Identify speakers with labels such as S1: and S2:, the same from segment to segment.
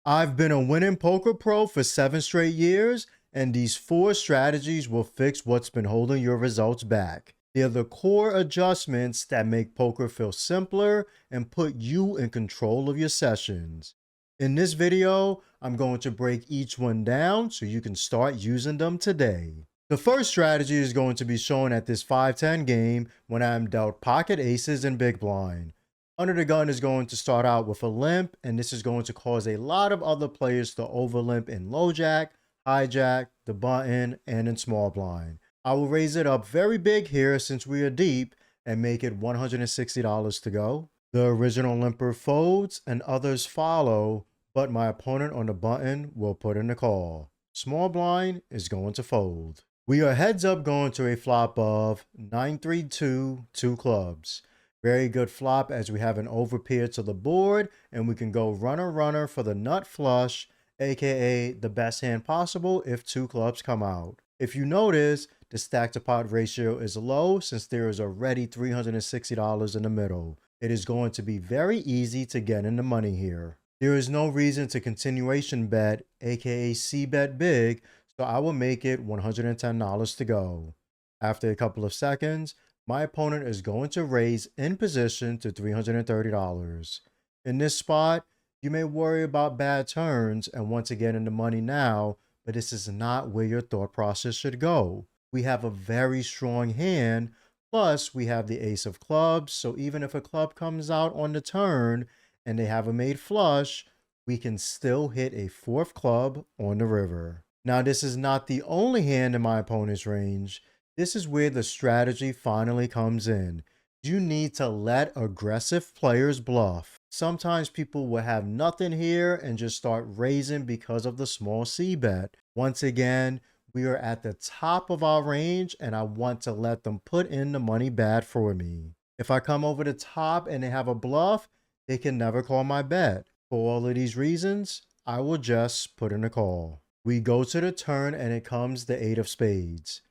S1: I've been a winning poker pro for 7 straight years, and these 4 strategies will fix what's been holding your results back. They're the core adjustments that make poker feel simpler and put you in control of your sessions. In this video, I'm going to break each one down so you can start using them today. The first strategy is going to be shown at this 5-10 game when I am dealt pocket aces and big blind. Under the gun is going to start out with a limp, and this is going to cause a lot of other players to overlimp in low jack, hijack, the button, and in small blind. I will raise it up very big here since we are deep and make it $160 to go. The original limper folds and others follow, but my opponent on the button will put in the call. Small blind is going to fold. We are heads up going to a flop of 9-3-2, 2 clubs. Very good flop as we have an overpair to the board and we can go runner for the nut flush, aka the best hand possible if 2 clubs come out. If you notice, the stack to pot ratio is low since there is already $360 in the middle. It is going to be very easy to get in the money here. There is no reason to continuation bet, aka C bet big, so I will make it $110 to go. After a couple of seconds, my opponent is going to raise in position to $330. In this spot, you may worry about bad turns and want to get in the money now, but this is not where your thought process should go. We have a very strong hand, plus we have the ace of clubs, so even if a club comes out on the turn and they have a made flush, we can still hit a 4th club on the river. Now, this is not the only hand in my opponent's range. This is where the strategy finally comes in. You need to let aggressive players bluff. Sometimes people will have nothing here and just start raising because of the small C bet. Once again, we are at the top of our range and I want to let them put in the money bad for me. If I come over the top and they have a bluff, they can never call my bet. For all of these reasons, I will just put in a call. We go to the turn and it comes the 8 of spades.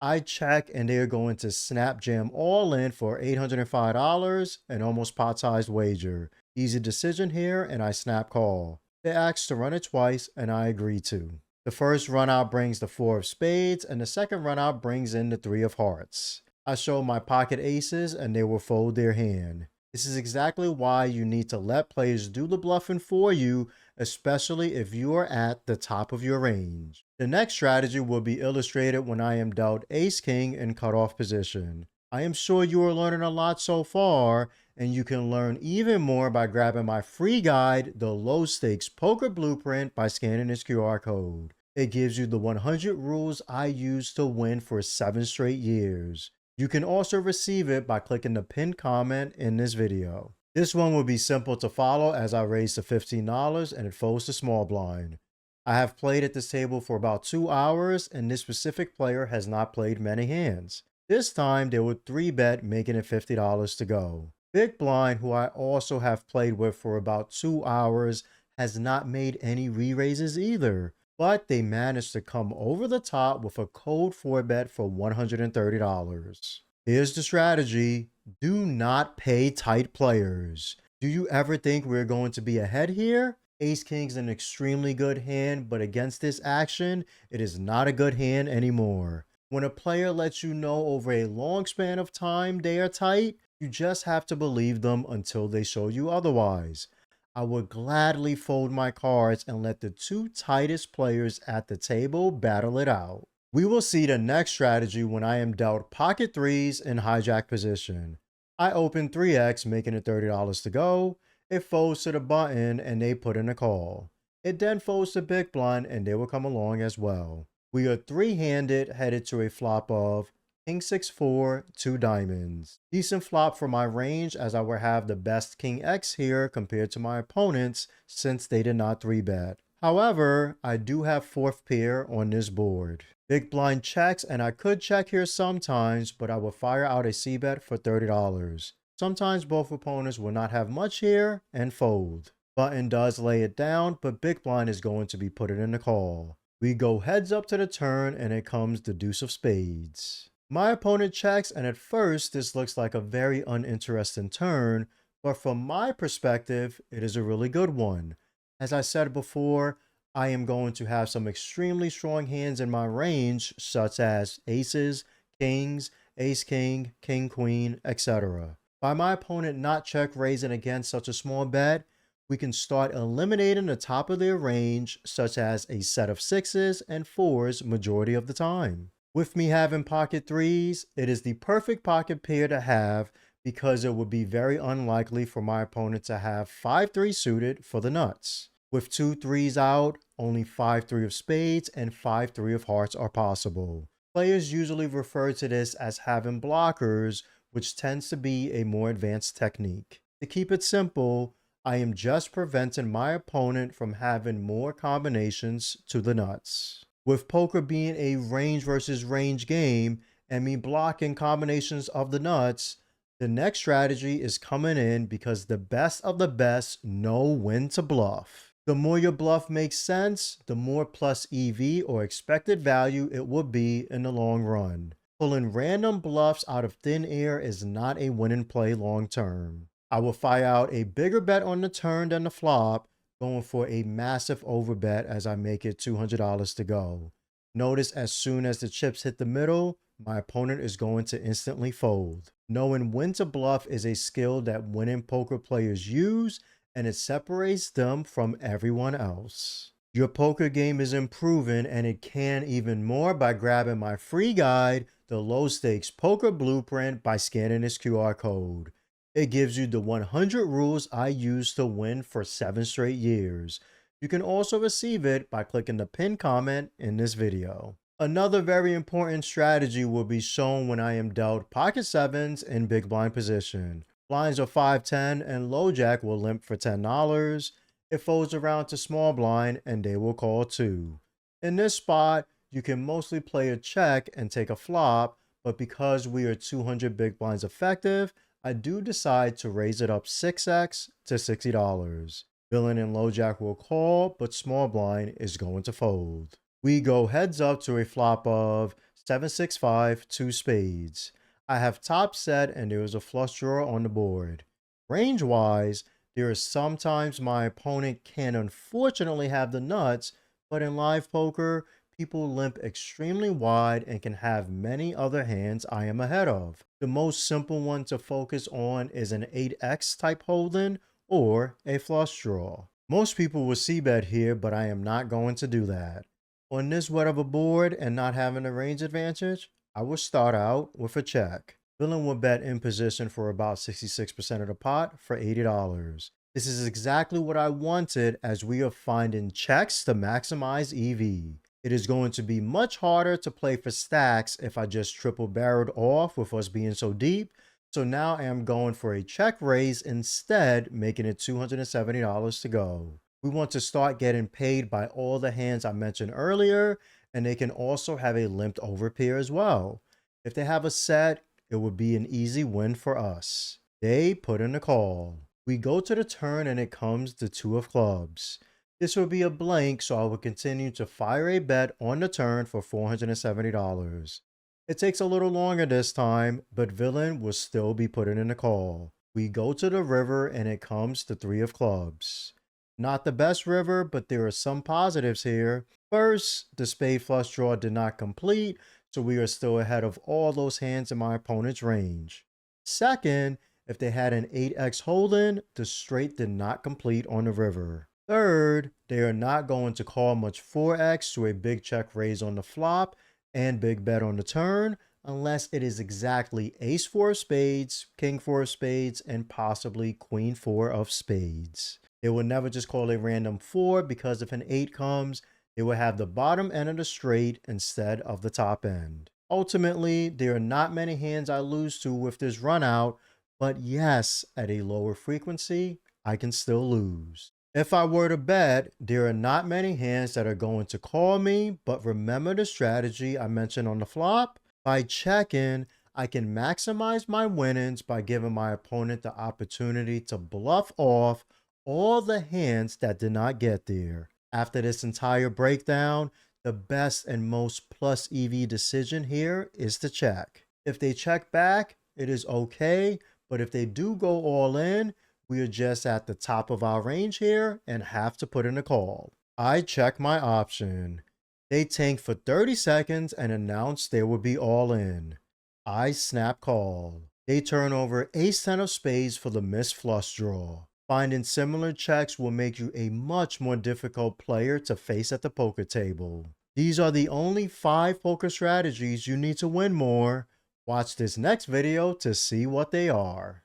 S1: I check and they are going to snap jam all in for $805, an almost pot-sized wager. Easy decision here and I snap call. They asked to run it twice and I agree to. The first run out brings the 4 of spades and the second run out brings in the 3 of hearts. I show my pocket aces and they will fold their hand. This is exactly why you need to let players do the bluffing for you, especially if you are at the top of your range. The next strategy will be illustrated when I am dealt ace-king in cutoff position. I am sure you are learning a lot so far, and you can learn even more by grabbing my free guide, The Low Stakes Poker Blueprint, by scanning this QR code. It gives you the 100 rules I used to win for 7 straight years. You can also receive it by clicking the pinned comment in this video. This one will be simple to follow as I raise to $15 and it folds to small blind. I have played at this table for about 2 hours and this specific player has not played many hands. This time they would 3-bet, making it $50 to go. Big blind, who I also have played with for about 2 hours, has not made any re-raises either, but they managed to come over the top with a cold 4-bet for $130. Here's the strategy. Do not pay tight players. Do you ever think we're going to be ahead here? Ace-king is an extremely good hand, but against this action, it is not a good hand anymore. When a player lets you know over a long span of time they are tight, you just have to believe them until they show you otherwise. I would gladly fold my cards and let the 2 tightest players at the table battle it out. We will see the next strategy when I am dealt pocket 3s in hijack position. I open 3x, making it $30 to go. It folds to the button and they put in a call. It then folds to big blind and they will come along as well. We are 3-handed, headed to a flop of King 6-4, 2 diamonds. Decent flop for my range as I will have the best King X here compared to my opponents since they did not 3-bet. However, I do have 4th pair on this board. Big blind checks and I could check here sometimes, but I will fire out a C-bet for $30. Sometimes both opponents will not have much here and fold. Button does lay it down, but big blind is going to be put it in the call. We go heads up to the turn and it comes the deuce of spades. My opponent checks and at first this looks like a very uninteresting turn, but from my perspective, it is a really good one. As I said before, I am going to have some extremely strong hands in my range, such as aces, kings, ace king, king queen, etc. By my opponent not check raising against such a small bet, we can start eliminating the top of their range, such as a set of sixes and fours majority of the time. With me having pocket threes, it is the perfect pocket pair to have because it would be very unlikely for my opponent to have 5-3 suited for the nuts. With 2 threes out, only 5-3 of spades and 5-3 of hearts are possible. Players usually refer to this as having blockers, which tends to be a more advanced technique. To keep it simple, I am just preventing my opponent from having more combinations to the nuts. With poker being a range versus range game and me blocking combinations of the nuts, the next strategy is coming in because the best of the best know when to bluff. The more your bluff makes sense, the more plus EV or expected value it will be in the long run. Pulling random bluffs out of thin air is not a winning play long term. I will fire out a bigger bet on the turn than the flop, going for a massive overbet as I make it $200 to go. Notice as soon as the chips hit the middle, my opponent is going to instantly fold. Knowing when to bluff is a skill that winning poker players use, and it separates them from everyone else. Your poker game is improving, and it can even more by grabbing my free guide, the Low Stakes Poker Blueprint, by scanning this QR code. It gives you the 100 rules I used to win for 7 straight years. You can also receive it by clicking the pinned comment in this video. Another very important strategy will be shown when I am dealt pocket sevens in big blind position. Blinds are 5-10 and low jack will limp for $10. It folds around to small blind and they will call 2. In this spot, you can mostly play a check and take a flop, but because we are 200 big blinds effective, I do decide to raise it up 6x to $60. Villain and low jack will call, but small blind is going to fold. We go heads up to a flop of 7-6-5, 2 spades. I have top set and there is a flush draw on the board. Range wise, there is sometimes my opponent can unfortunately have the nuts, but in live poker, people limp extremely wide and can have many other hands I am ahead of. The most simple one to focus on is an 8x type holding or a flush draw. Most people will c-bet here, but I am not going to do that. On this wet of a board and not having a range advantage, I will start out with a check. Villain will bet in position for about 66% of the pot for $80. This is exactly what I wanted as we are finding checks to maximize EV. It is going to be much harder to play for stacks if I just triple barreled off with us being so deep. So now I am going for a check raise instead, making it $270 to go. We want to start getting paid by all the hands I mentioned earlier, and they can also have a limped over pair as well. If they have a set, it would be an easy win for us. They put in a call. We go to the turn and it comes the 2 of clubs. This will be a blank, so I will continue to fire a bet on the turn for $470. It takes a little longer this time, but villain will still be putting in a call. We go to the river and it comes the 3 of clubs. Not the best river, but there are some positives here. First, the spade flush draw did not complete, so we are still ahead of all those hands in my opponent's range. Second, if they had an 8x hold'em, the straight did not complete on the river. Third, they are not going to call much 4x to a big check raise on the flop and big bet on the turn, unless it is exactly ace 4 of spades, king 4 of spades, and possibly queen 4 of spades. They will never just call a random 4 because if an 8 comes, they will have the bottom end of the straight instead of the top end. Ultimately, there are not many hands I lose to with this run out, but yes, at a lower frequency, I can still lose. If I were to bet, there are not many hands that are going to call me, but remember the strategy I mentioned on the flop? By checking, I can maximize my winnings by giving my opponent the opportunity to bluff off all the hands that did not get there. After this entire breakdown, the best and most plus EV decision here is to check. If they check back, it is okay, but if they do go all in, We are just at the top of our range here and have to put in a call. I check my option. They tank for 30 seconds and announce they will be all in. I snap call. They turn over ace-10 of spades for the missed flush draw. Finding similar checks will make you a much more difficult player to face at the poker table. These are the only 5 poker strategies you need to win more. Watch this next video to see what they are.